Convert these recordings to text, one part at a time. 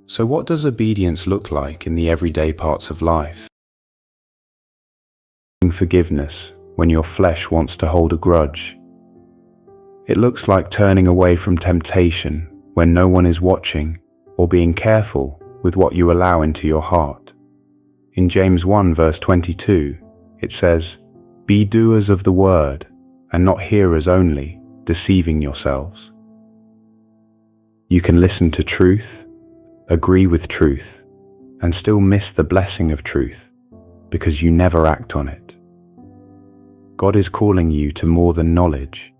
So what does obedience look like in the everyday parts of life? Forgiveness when your flesh wants to hold a grudge. It looks like turning away from temptation when no one is watching, or being careful with what you allow into your heart. In James 1 verse 22, it says, "Be doers of the word, and not hearers only, deceiving yourselves." You can listen to truth, agree with truth, and still miss the blessing of truth because you never act on it. God is calling you to more than knowledge.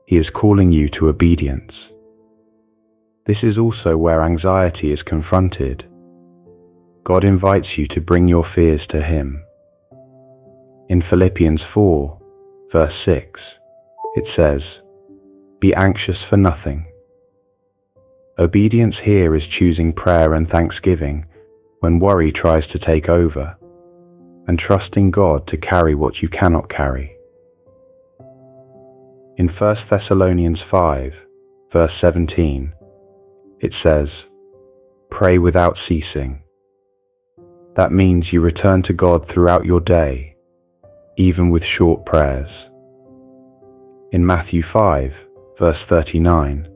He is calling you to obedience. This is also where anxiety is confronted. God invites you to bring your fears to Him. In Philippians 4, verse 6, it says, "Be anxious for nothing." Obedience here is choosing prayer and thanksgiving when worry tries to take over, and trusting God to carry what you cannot carry. In 1 Thessalonians 5, verse 17, it says, "Pray without ceasing." That means you return to God throughout your day, even with short prayers. In Matthew 5, verse 39,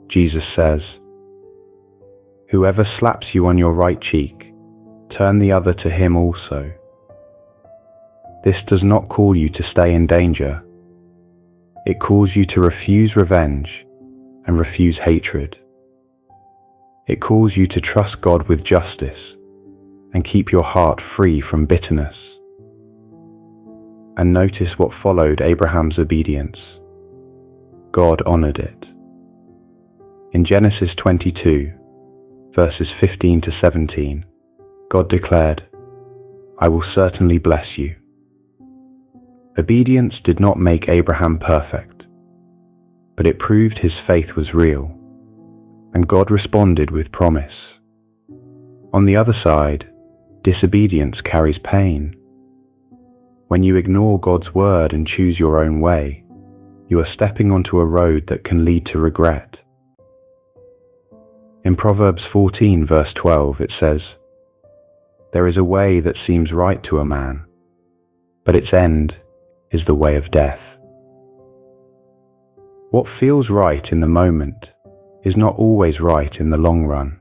Jesus says, "Whoever slaps you on your right cheek, turn the other to him also." This does not call you to stay in danger. It calls you to refuse revenge and refuse hatred. It calls you to trust God with justice and keep your heart free from bitterness. And notice what followed Abraham's obedience. God honored it. In Genesis 22, verses 15 to 17, God declared, "I will certainly bless you." Obedience did not make Abraham perfect, but it proved his faith was real, and God responded with promise. On the other side, disobedience carries pain. When you ignore God's word and choose your own way, you are stepping onto a road that can lead to regret. In Proverbs 14 verse 12 it says, "There is a way that seems right to a man, but its end is the way of death." What feels right in the moment is not always right in the long run.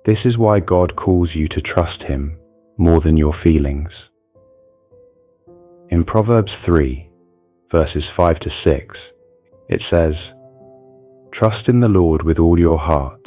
This is why God calls you to trust Him more than your feelings. In Proverbs 3, verses 5 to 6, it says, "Trust in the Lord with all your heart,